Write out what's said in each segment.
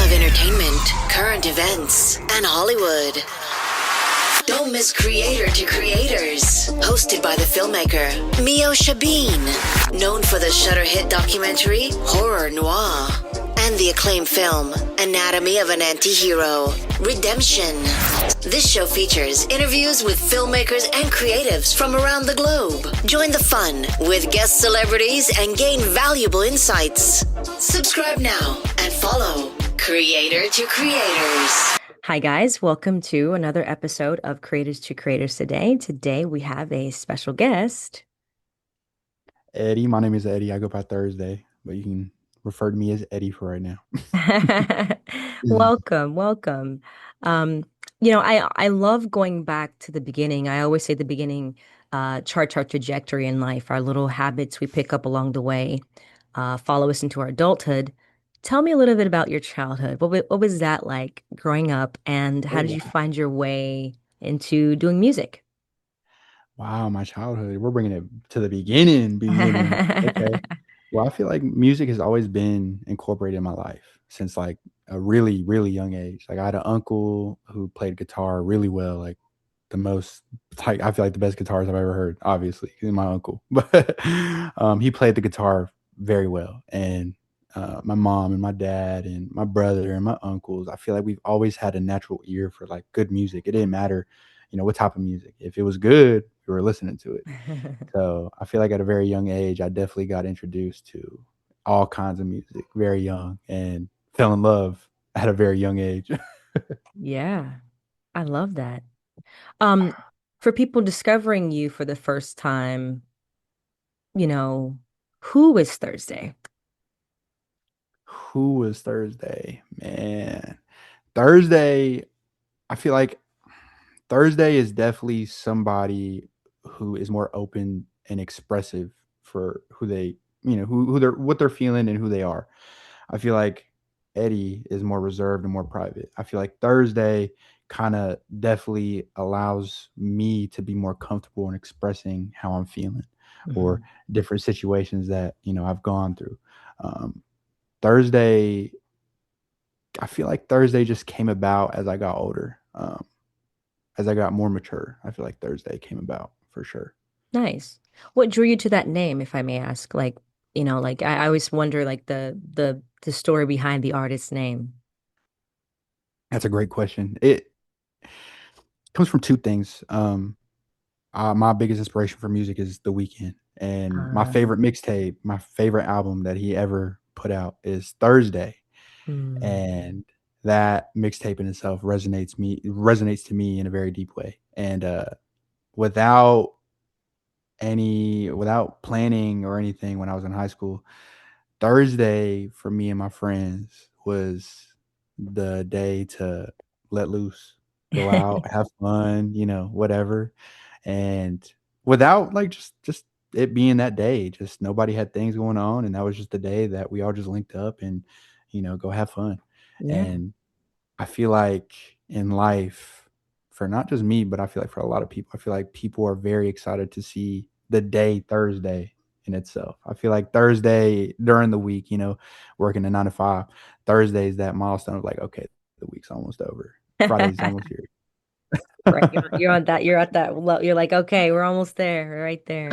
of entertainment, current events, and Hollywood. Don't miss Creator to Creators, hosted by the filmmaker Meosha Bean, known for the Shudder hit documentary Horror Noir and the acclaimed film Anatomy of an Anti-Hero, Redemption. This show features interviews with filmmakers and creatives from around the globe. Join the fun with guest celebrities and gain valuable insights. Subscribe now and follow Creator to Creators. Hi, guys. Welcome to another episode of Creators to Creators today. Today, we have a special guest. Eddie. My name is Eddie. I go by Thursday, but you can refer to me as Eddie for right now. Welcome. I love going back to the beginning. I always say the beginning charts our trajectory in life, our little habits we pick up along the way, follow us into our adulthood. Tell me a little bit about your childhood. What was that like growing up, and how did you find your way into doing music? Wow, my childhood. We're bringing it to the beginning. Okay. Well, I feel like music has always been incorporated in my life since like a really, really young age. Like I had an uncle who played guitar really well, like the most, like I feel like the best guitars I've ever heard. Obviously, he's my uncle, but he played the guitar very well. And my mom and my dad and my brother and my uncles, I feel like we've always had a natural ear for like good music. It didn't matter, what type of music. If it was good, we were listening to it. So I feel like at a very young age, I definitely got introduced to all kinds of music very young and fell in love at a very young age. Yeah, I love that. Um, for people discovering you for the first time, you know, who is Thursday? Who was Thursday? Man, Thursday, I feel like Thursday is definitely somebody who is more open and expressive for who they, who they're what they're feeling and who they are. I feel like Eddie is more reserved and more private. I feel like Thursday kind of definitely allows me to be more comfortable in expressing how I'm feeling or Mhm. different situations that, I've gone through. Um, Thursday, I feel like Thursday just came about as I got older. As I got more mature, I feel like Thursday came about for sure. Nice. What drew you to that name, if I may ask? Like I always wonder like the story behind the artist's name. That's a great question. It comes from two things. My biggest inspiration for music is The Weeknd, and my Uh, favorite mixtape, my favorite album that he ever put out is Thursday, hmm. and that mixtape in itself resonates to me in a very deep way. And without without planning or anything, when I was in high school, Thursday for me and my friends was the day to let loose, go out, have fun, whatever. And without like just it being that day, just nobody had things going on. And that was just the day that we all just linked up and, go have fun. Yeah. And I feel like in life, for not just me, but I feel like for a lot of people, I feel like people are very excited to see the day Thursday in itself. I feel like Thursday during the week, working a 9 to 5, Thursday is that milestone of like, okay, the week's almost over. Friday's almost here. Right. You're on that. You're at that. You're like, okay, we're almost there. We're right there.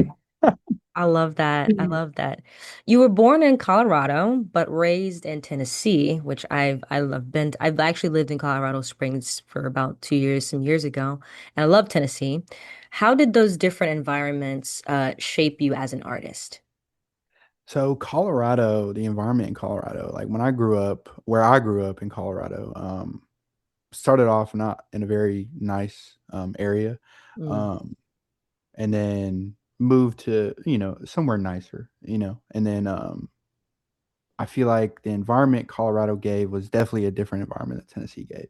I love that. I love that. You were born in Colorado, but raised in Tennessee, which I've actually lived in Colorado Springs for about 2 years, some years ago, and I love Tennessee. How did those different environments shape you as an artist? So Colorado, the environment in Colorado, like when I grew up, where I grew up in Colorado, started off not in a very nice area. Mm. Um, and then moved to, somewhere nicer, and then I feel like the environment Colorado gave was definitely a different environment that Tennessee gave.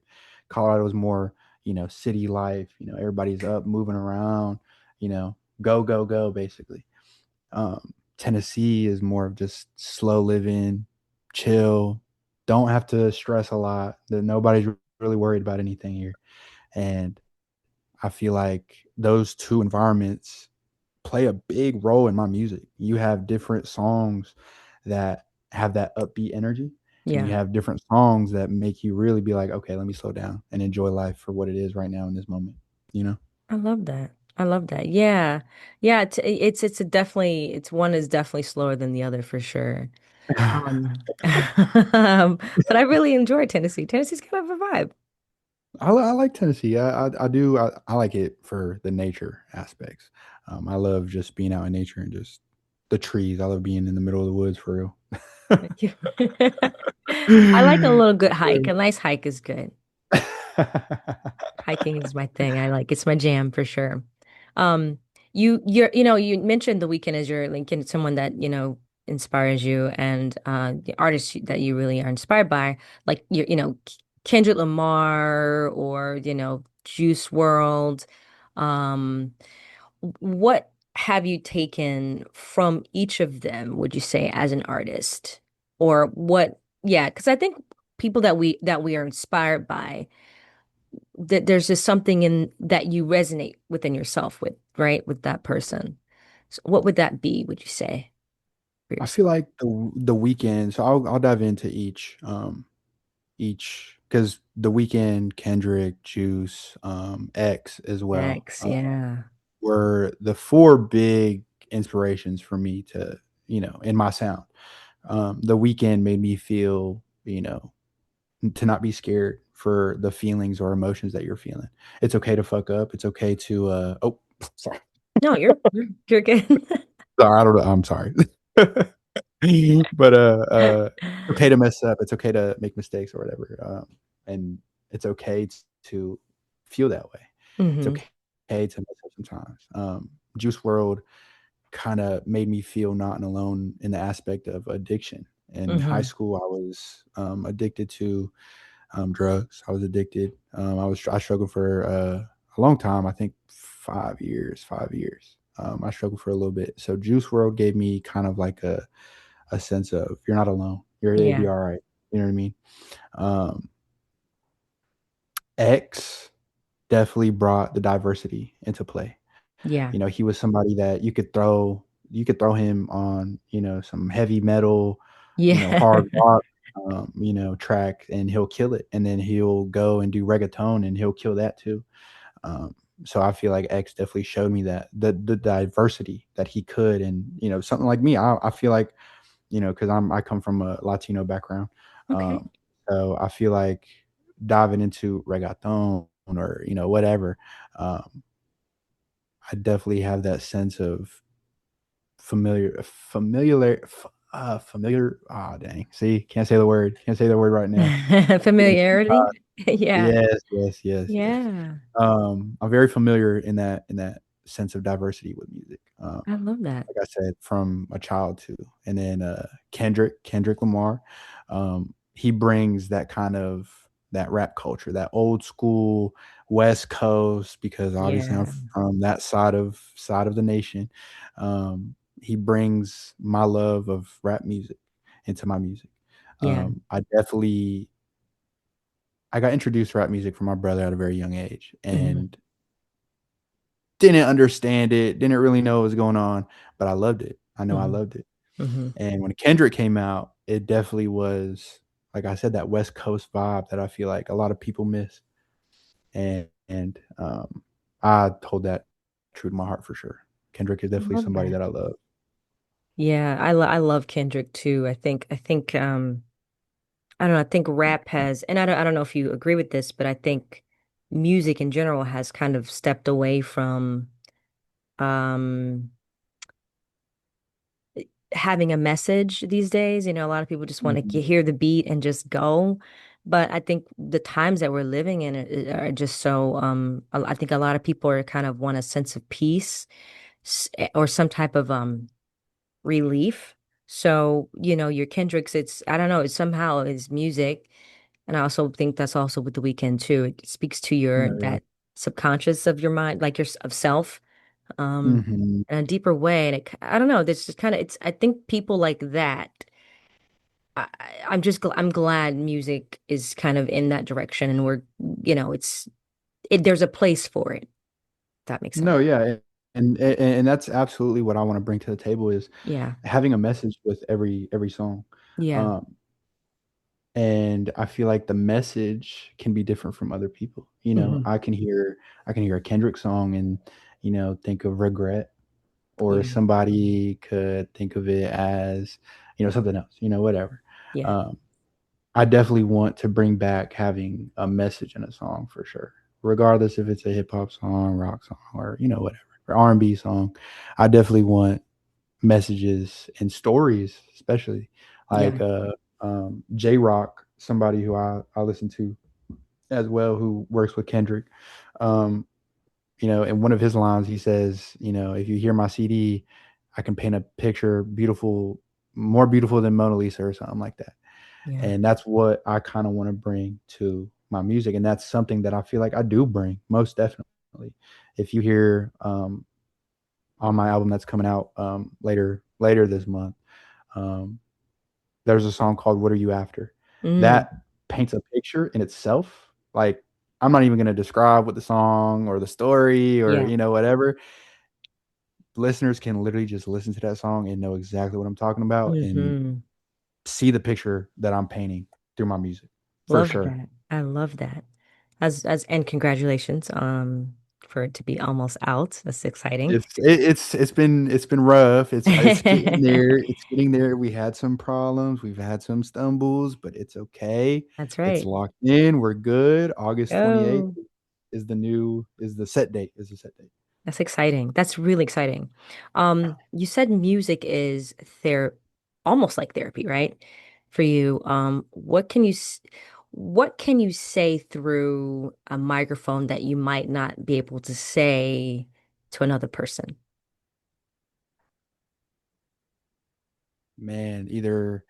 Colorado was more, city life, everybody's up, moving around, go, go, go, basically. Tennessee is more of just slow living, chill, don't have to stress a lot, that nobody's really worried about anything here. And I feel like those two environments play a big role in my music. You have different songs that have that upbeat energy, and you Yeah. have different songs that make you really be like, okay, let me slow down and enjoy life for what it is right now in this moment, you know? I love that. I love that. Yeah. Yeah, it's a definitely it's one is definitely slower than the other for sure. But I really enjoy Tennessee. Tennessee's kind of a vibe. I like Tennessee. I do. I like it for the nature aspects. I love just being out in nature and just the trees. I love being in the middle of the woods for real. Thank you. I like a little good hike. A nice hike is good. Hiking is my thing. I like it's my jam for sure. Um, you mentioned The Weeknd as your Lincoln, someone that, inspires you and the artists that you really are inspired by, like Kendrick Lamar or, Juice World. Um, what have you taken from each of them, would you say, as an artist? Or what, yeah, because I think people that we are inspired by that there's just something in that you resonate within yourself with, right? With that person. So what would that be, would you say, for I yourself? feel like the weekend. So I'll dive into each because the weekend, Kendrick, Juice, X as well. X, yeah. Were the four big inspirations for me to, in my sound. The weekend made me feel, to not be scared for the feelings or emotions that you're feeling. It's okay to fuck up. It's okay to oh, sorry. No, you're good. Sorry, I don't know. I'm sorry. But okay to mess up. It's okay to make mistakes or whatever. And it's okay to feel that way. It's Hmm. okay to mess up sometimes. Juice World kind of made me feel not alone in the aspect of addiction. In high Hmm. school, I was addicted to drugs. I was addicted. I struggled for a long time. I think 5 years. 5 years. I struggled for a little bit. So Juice World gave me kind of like a sense of you're not alone. You'll be Yeah. all right. You know what I mean? Um, X definitely brought the diversity into play. Yeah. He was somebody that you could throw him on, some heavy metal, Yeah. hard rock, track, and he'll kill it. And then he'll go and do reggaeton and he'll kill that too. Um, so I feel like X definitely showed me that the diversity that he could, and something like me, I feel like, because I come from a Latino background, Okay. um, so I feel like diving into reggaeton or whatever, um, I definitely have that sense of familiar. Ah, dang. See, can't say the word. Can't say the word right now. Familiarity. Yeah. Yes, yes, yes, yes. Yeah. I'm very familiar in that sense of diversity with music. I love that. Like I said, from a child too, and then Kendrick Lamar, he brings that kind of that rap culture, that old school West Coast, because obviously I'm Yeah. from that side of the nation. He brings my love of rap music into my music. Yeah. I got introduced to rap music from my brother at a very young age, Hmm. and didn't understand it, didn't really know what was going on, but I loved it. I know I Hmm. loved it. Hmm. And when Kendrick came out, it definitely was, like I said, that West Coast vibe that I feel like a lot of people miss. And I hold that true to my heart for sure. Kendrick is I definitely love somebody that. that I love. Yeah, I love Kendrick too. I think I don't know, I think rap has, and I don't know if you agree with this, but I think music in general has kind of stepped away from um having a message these days. A lot of people just want to Mhm. hear the beat and just go. But I think the times that we're living in are just so I think a lot of people are kind of want a sense of peace or some type of relief. So, your Kendricks, it's, I don't know, it's somehow is music. And I also think that's also with The Weeknd too. It speaks to Yeah, yeah. that subconscious of your mind, like of self, Mhm. in a deeper way. And I don't know, this is kind of, I think people like that, I'm glad music is kind of in that direction and there's a place for it. If that makes sense. No, yeah, and that's absolutely what I want to bring to the table is Yeah. having a message with every song. Yeah. Um, and I feel like the message can be different from other people. You know, Hmm. I can hear a Kendrick song and, you know, think of regret, or Yeah. somebody could think of it as, you know, something else, you know, whatever. Yeah. Um, I definitely want to bring back having a message in a song for sure, regardless if it's a hip hop song, rock song, or, you know, whatever, or R&B song. I definitely want messages and stories, especially Yeah. like J Rock, somebody who I listen to as well, who works with Kendrick. Um, you know, in one of his lines, he says, you know, if you hear my CD, I can paint a picture beautiful, more beautiful than Mona Lisa or something like that. Yeah. And that's what I kind of want to bring to my music. And that's something that I feel like I do bring most definitely. If you hear on my album that's coming out later this month, um, there's a song called "What Are You After?" Mm. That paints a picture in itself. Like, I'm not even going to describe what the song or the story or, Yeah. you know, whatever. Listeners can literally just listen to that song and know exactly what I'm talking about and Hmm. see the picture that I'm painting through my music for Love sure. that. I love that. And congratulations for it to be almost out. That's exciting. It's been rough. It's getting there. It's getting there. We had some problems. We've had some stumbles, but it's okay. That's It's right. locked in. We're good. August 28th Oh, is the set date. Is the set date. that's exciting. That's really exciting. You said music is almost like therapy, right? For you. What can you say through a microphone that you might not be able to say to another person? Man, either,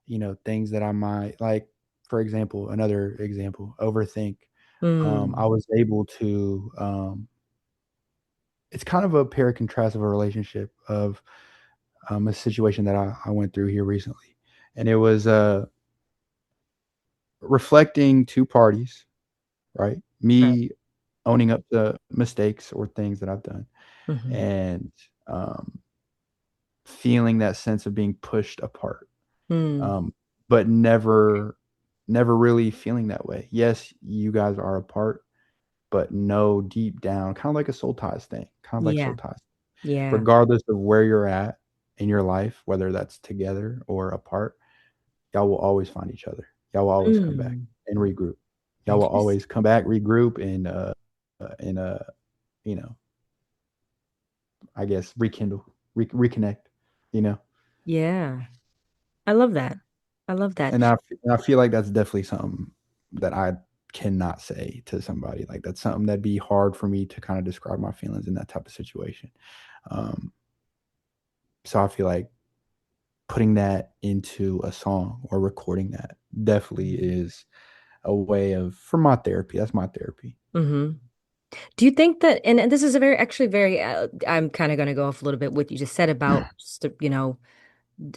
you know, things that I might like, for example, another example, overthink. I Hmm. was able to it's kind of a pair and contrast of a relationship of a situation that I went through here recently. And it was reflecting two parties, right? Right. Me owning up the mistakes or things that I've done, Hmm. and um, feeling that sense of being pushed apart, Hmm. um, but never really feeling that way. Yes, you guys are apart, but no, deep down, kind of like a soul ties thing, kind of like soul Yeah. ties. Yeah. Regardless of where you're at in your life, whether that's together or apart, y'all will always find each other. Y'all will always come back Hmm. and regroup. Y'all will Interesting. always come back, regroup, and you know, I guess rekindle, reconnect. You know, Yeah. I love that. I love that. and I feel like that's definitely something that I cannot say to somebody. Like, that's something that'd be hard for me to kind of describe my feelings in that type of situation. Um, so I feel like putting that into a song or recording that definitely is a way of for my therapy. That's my therapy. Hmm. Do you think that, and this is a very, actually very, I'm kind of going to go off a little bit what you just said about, just,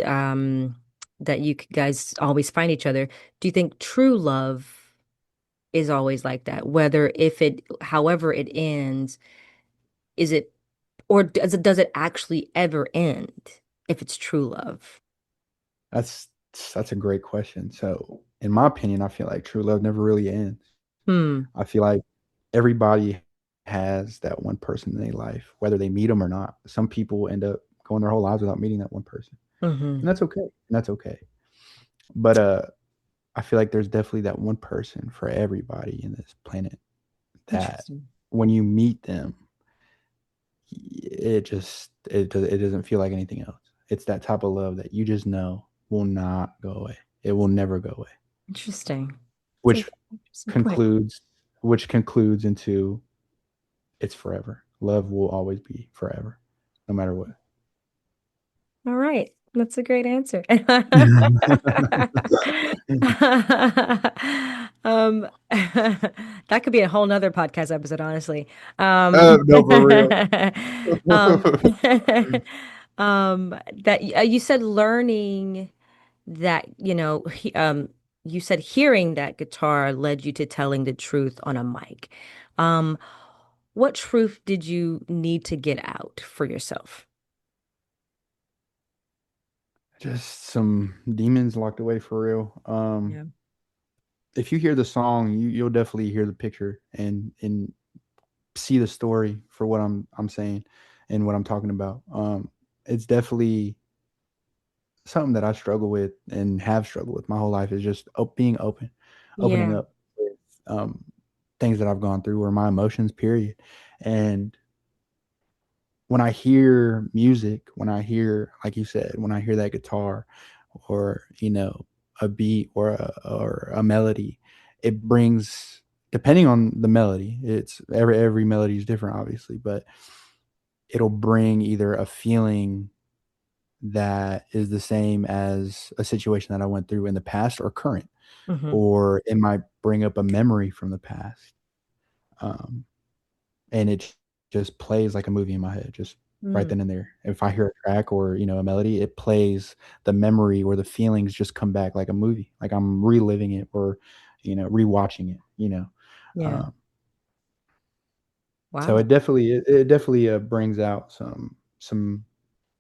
um, that guys always find each other. Do you think true love is always like that? However it ends, is it, or does it actually ever end if it's true love? That's that's a great question. So, in my opinion, I feel like true love never really ends. Hmm. I feel like everybody has that one person in their life, whether they meet them or not. Some people end up going their whole lives without meeting that one person, Hmm. and that's okay. And that's okay. But I feel like there's definitely that one person for everybody in this planet that Interesting. when you meet them, it doesn't feel like anything else. It's that type of love that you just know will not go away. It will never go away. Interesting. It's an Which interesting point. concludes which concludes into it's forever. Love will always be forever, no matter what. All right. That's a great answer. Um, that could be a whole nother podcast episode, honestly. No, for real. Um, that you said learning that, you said hearing that guitar led you to telling the truth on a mic. Um, what truth did you need to get out for yourself? Just some demons locked away for real. Yeah. if you hear the song, you'll definitely hear the picture and see the story for what I'm saying and what I'm talking about. It's definitely something that I struggle with and have struggled with my whole life is just being open, opening Yeah. up with things that I've gone through or my emotions, period. And when I hear music, when I hear, like you said, when I hear that guitar or, a beat or a melody, it brings, depending on the melody, it's every melody is different, obviously, but it'll bring either a feeling that is the same as a situation that I went through in the past or current, Hmm. or it might bring up a memory from the past. Um, and it just plays like a movie in my head, just right Mm. then and there. If I hear a track or, a melody, it plays the memory or the feelings just come back like a movie, like I'm reliving it or, rewatching it. Yeah. Um, so Wow. it definitely brings out some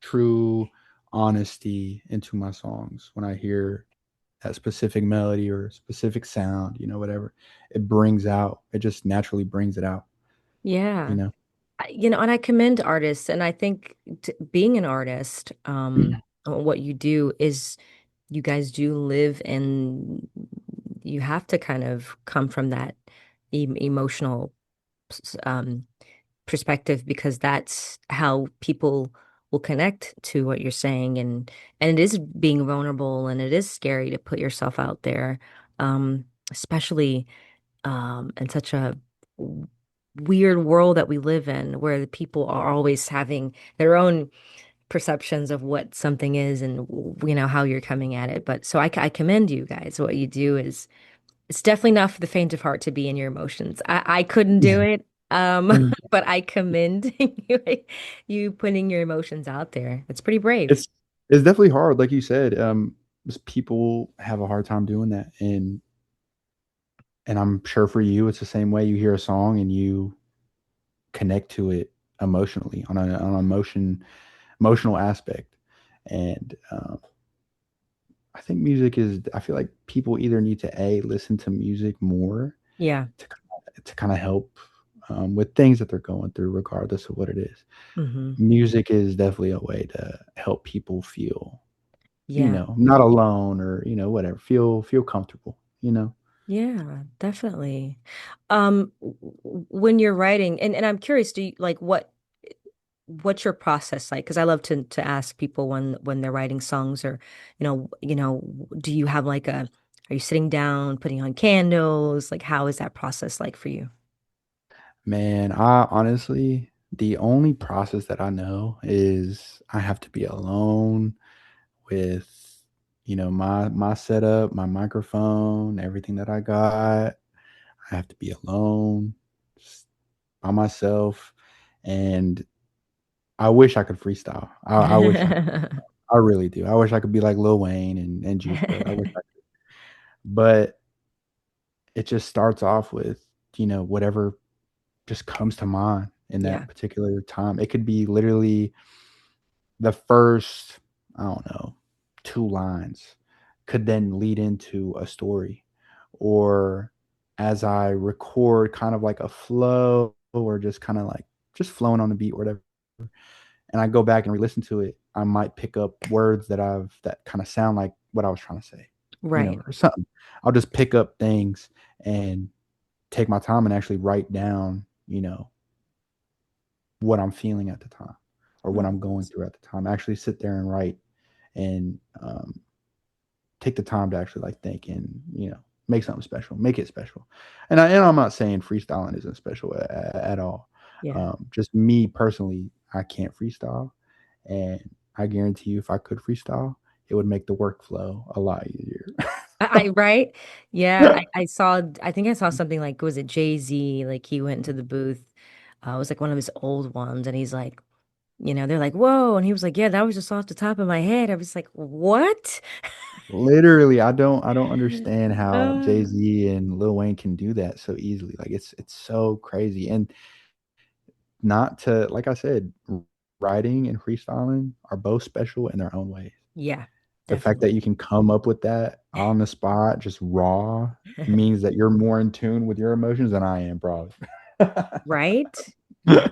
true honesty into my songs when I hear that specific melody or specific sound, whatever. It just naturally brings it out, you Yeah. know. And I commend artists, and I think being an artist, what you do is you guys do live and you have to kind of come from that emotional um, perspective because that's how people will connect to what you're saying, and it is being vulnerable and it is scary to put yourself out there, especially in such a weird world that we live in where the people are always having their own perceptions of what something is and how you're coming at it. But so I commend you guys. What you do is it's definitely not for the faint of heart to be in your emotions. I couldn't do it. Mhm. But I commend you putting your emotions out there. It's pretty brave. It's it's definitely hard, like you said. Just people have a hard time doing that, and I'm sure for you, it's the same way. You hear a song and you connect to it emotionally on an emotional aspect, and I think music is. I feel like people either need to listen to music more Yeah. to kind of help with things that they're going through, regardless of what it is. Hmm. Music is definitely a way to help people feel, Yeah. not alone or whatever. Feel comfortable. Yeah, definitely. When you're writing, and I'm curious, do you like what's your process like? Because I love to ask people when they're writing songs or, do you have like are you sitting down, putting on candles? Like, how is that process like for you? Man, I honestly, the only process that I know is I have to be alone with, my setup, my microphone, everything that I got. I have to be alone, just by myself, and I wish I could freestyle. I wish I really do. I wish I could be like Lil Wayne and Juice WRLD. I wish I could, but it just starts off with, whatever just comes to mind in that Yeah, particular time. It could be literally the first, I don't know, 2 lines could then lead into a story, or as I record kind of like a flow or just kinda like just flowing on the beat or whatever, and I go back and re-listen to it, I might pick up words that kinda sound like what I was trying to say, right. or something. I'll just pick up things and take my time and actually write down, what I'm feeling at the time or what Oh, I'm going through at the time. Actually sit there and write and take the time to actually like think and make something special, make it special. And I'm not saying freestyling isn't special at all. yeah. Just me personally, I can't freestyle, and I guarantee you, if I could freestyle, it would make the workflow a lot easier. Right? Yeah, I saw I think I saw something like was it Jay-Z like he went into the booth. It was like one of his old ones and he's like, they're like, "Whoa." And he was like, "Yeah, that was just off the top of my head." I was like, "What?" Literally, I don't understand how Uh, Jay Z and Lil Wayne can do that so easily. Like it's so crazy, and not to, like I said, writing and freestyling are both special in their own ways. yeah, The fact that Definitely. you can come up with that on the spot, just raw, means that you're more in tune with your emotions than I am, probably. Right? Right?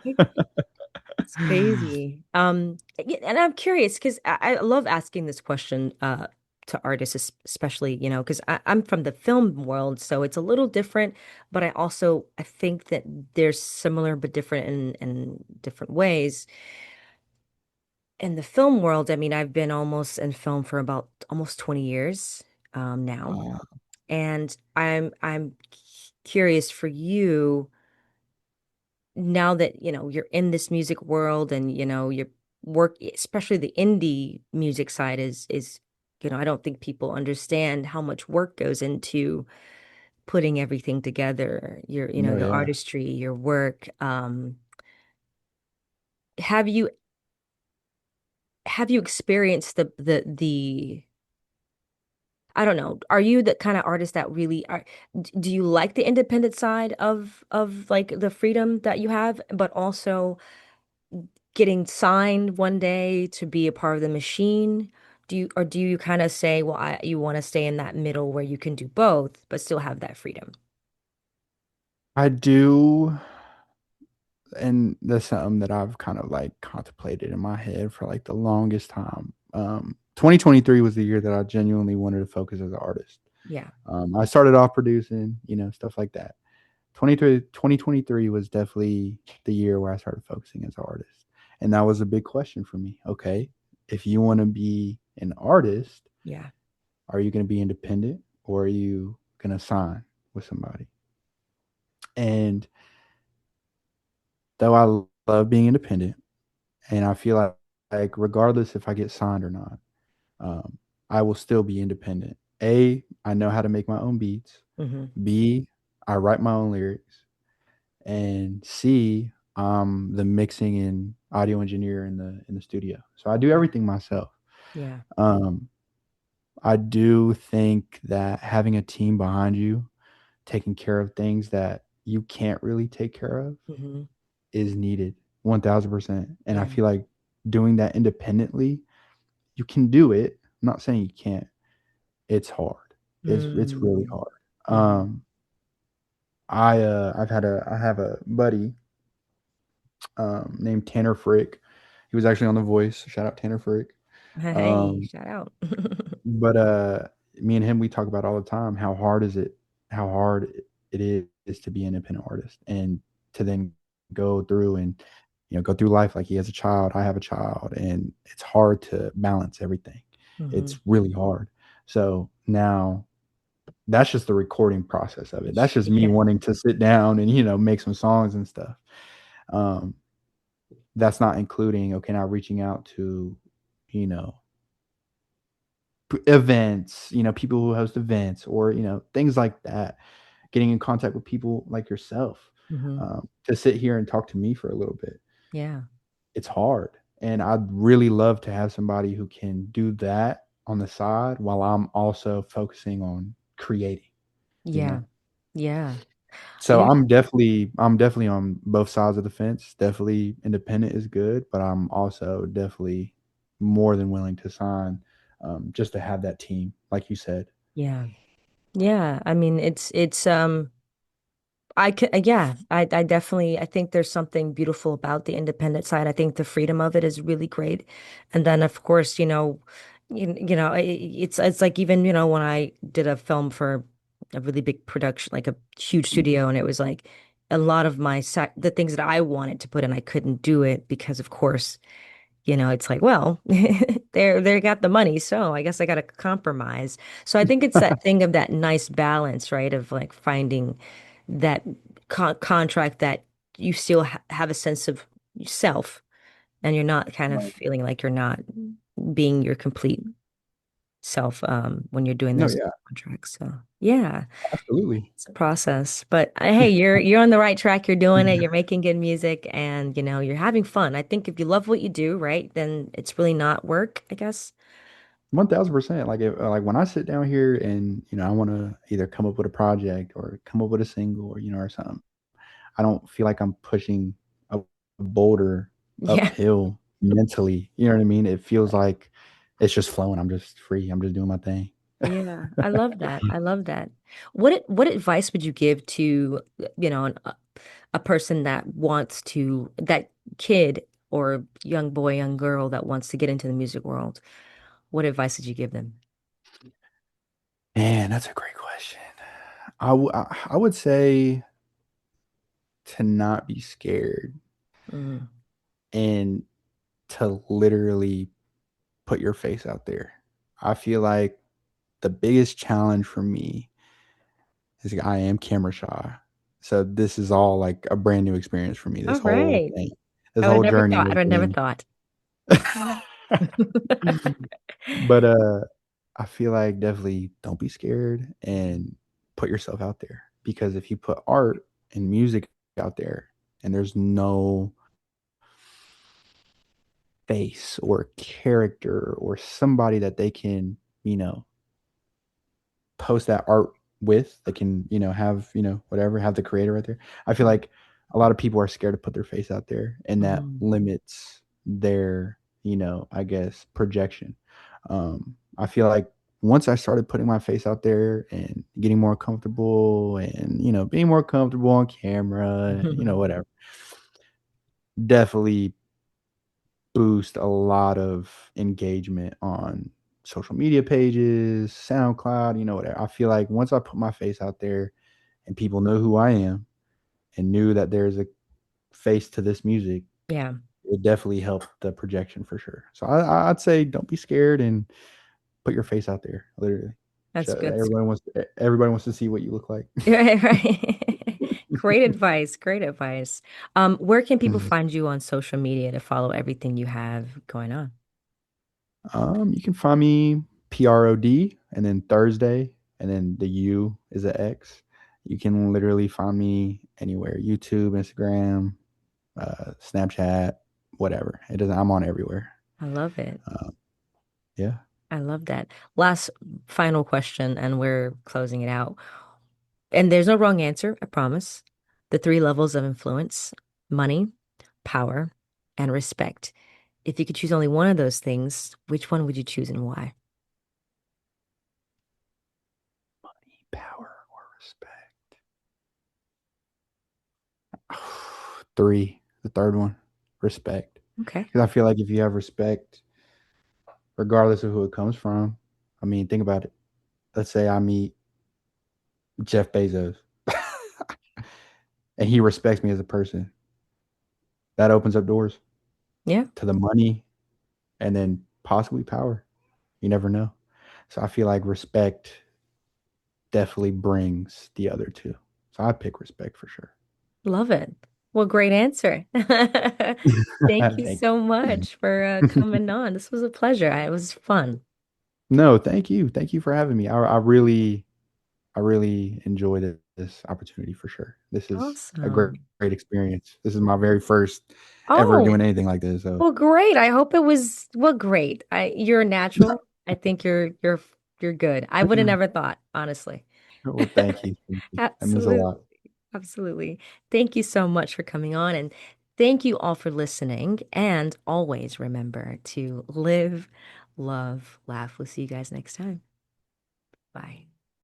It's crazy. Yeah, and I'm curious because I love asking this question to artists, especially, because I'm from the film world, so it's a little different, but I think that they're similar but different in different ways. In the film world, I mean, I've been almost in film for about almost 20 years now. Wow. And I'm curious for you now that, you're in this music world and, your work, especially the indie music side is, I don't think people understand how much work goes into putting everything together, No, your yeah. artistry, your work. Have you have you experienced the I don't know. Are you the kind of artist that really do you like the independent side of like the freedom that you have, but also getting signed one day to be a part of the machine? Do you kind of say, well, you want to stay in that middle where you can do both, but still have that freedom? I do, and that's something that I've kind of like contemplated in my head for like the longest time. 2023 was the year that I genuinely wanted to focus as an artist. Yeah. I started off producing, stuff like that. 2023 was definitely the year where I started focusing as an artist. And that was a big question for me. Okay, if you want to be an artist, Yeah. are you going to be independent or are you going to sign with somebody? And though I love being independent, and I feel like regardless if I get signed or not, um, I will still be independent. A, I know how to make my own beats. Hmm. B, I write my own lyrics. And C, I'm the mixing and audio engineer in the studio. So I do Yeah. everything myself. Yeah. Um, I do think that having a team behind you, taking care of things that you can't really take care of, Hmm. is needed 1000%. And I Yeah. feel like doing that independently, you can do it. I'm not saying you can't. It's hard. It's really Mm. hard. Hmm. I have a buddy named Tanner Frick. He was actually on The Voice. Shout out Tanner Frick. Hey, Um, shout out. but me and him, we talk about all the time how hard it is to be an independent artist and to then go through and go through life like he has a child, I have a child, and it's hard to balance everything. Hmm. It's really hard. So now that's just the recording process of it. That's just me Yeah. wanting to sit down and make some songs and stuff. Um, that's not including, okay, now reaching out to, you know, events, people who host events or, things like that. Getting in contact with people like yourself, Hmm. to sit here and talk to me for a little bit. Yeah. It's hard. And I'd really love to have somebody who can do that on the side while I'm also focusing on creating, you Yeah. know? Yeah. So Yeah. I'm definitely on both sides of the fence. Definitely independent is good, but I'm also definitely more than willing to sign, just to have that team, like you said. Yeah. Yeah. I mean, I could, yeah, I definitely, I think there's something beautiful about the independent side. I think the freedom of it is really great. And then, of course, it's like even, when I did a film for a really big production, like a huge studio, and it was like a lot of the things that I wanted to put in, I couldn't do it because, of course, it's like, well, they got the money, so I guess I got to compromise. So I think it's that thing of that nice balance, right? Of like finding that contract that you still have a sense of yourself and you're not kind of Right. feeling like you're not being your complete self when you're doing No, those yeah, contracts. So yeah, absolutely. it's a process. But hey, you're on the right track. You're doing it. You're making good music, and you're having fun. I think if you love what you do, right, then it's really not work, I guess. 1000%. Like when I sit down here and I want to either come up with a project or come up with a single or or something, I don't feel like I'm pushing a boulder Yeah. uphill mentally. You know what I mean? It feels like it's just flowing. I'm just free. I'm just doing my thing. Yeah, I love that. I love that. What advice would you give to, a person that wants to, that kid or young boy, young girl that wants to get into the music world? What advice would you give them? Man, that's a great question. I would say to not be scared Mm. and to literally put your face out there. I feel like the biggest challenge for me is I am camera shy. So this is all like a brand new experience for me. All This whole right. thing, this I would have whole never journey thought. I has would have never been. thought. But I feel like definitely don't be scared and put yourself out there, because if you put art and music out there and there's no face or character or somebody that they can, you know, post that art with, that can, have, whatever, have the creator right there. I feel like a lot of people are scared to put their face out there, and that Mm. limits their, I guess, projection. I feel like once I started putting my face out there and getting more comfortable and, being more comfortable on camera, whatever, definitely boost a lot of engagement on social media pages, SoundCloud, whatever. I feel like once I put my face out there and people know who I am and knew that there's a face to this music, Yeah, it definitely helped the projection for sure. So I'd say don't be scared and put your face out there. Literally, that's good. everybody wants to see what you look like. Right, right. Great advice. Great advice. Where can people Mhm. find you on social media to follow everything you have going on? You can find me PROD and then Thursday, and then the U is a X. You can literally find me anywhere: YouTube, Instagram, Snapchat, whatever. It doesn't. I'm on everywhere. I love it. Uh, yeah. I love that. Last final question, and we're closing it out. And there's no wrong answer, I promise. The three levels of influence: money, power, and respect. If you could choose only one of those things, which one would you choose and why? Money, power, or respect. Three. The third one, respect. Okay. Because I feel like if you have respect, regardless of who it comes from, I mean, think about it. Let's say I meet Jeff Bezos and he respects me as a person. That opens up doors Yeah, to the money and then possibly power. You never know. So I feel like respect definitely brings the other two. So I pick respect for sure. love it. Well, great answer. Thank you Thank so much for you. coming on. This was a pleasure. It was fun. No, thank you. Thank you for having me. I really enjoyed this opportunity for sure. This is a Awesome. great experience. This is my very first ever Oh, doing anything like this. So, well, great. I hope it was well, great. You're a natural. I think you're good. I would have never thought, honestly. well, thank you. Thank you. That means a Absolutely. lot. Absolutely. Thank you so much for coming on, and thank you all for listening. And always remember to live, love, laugh. We'll see you guys next time. Bye.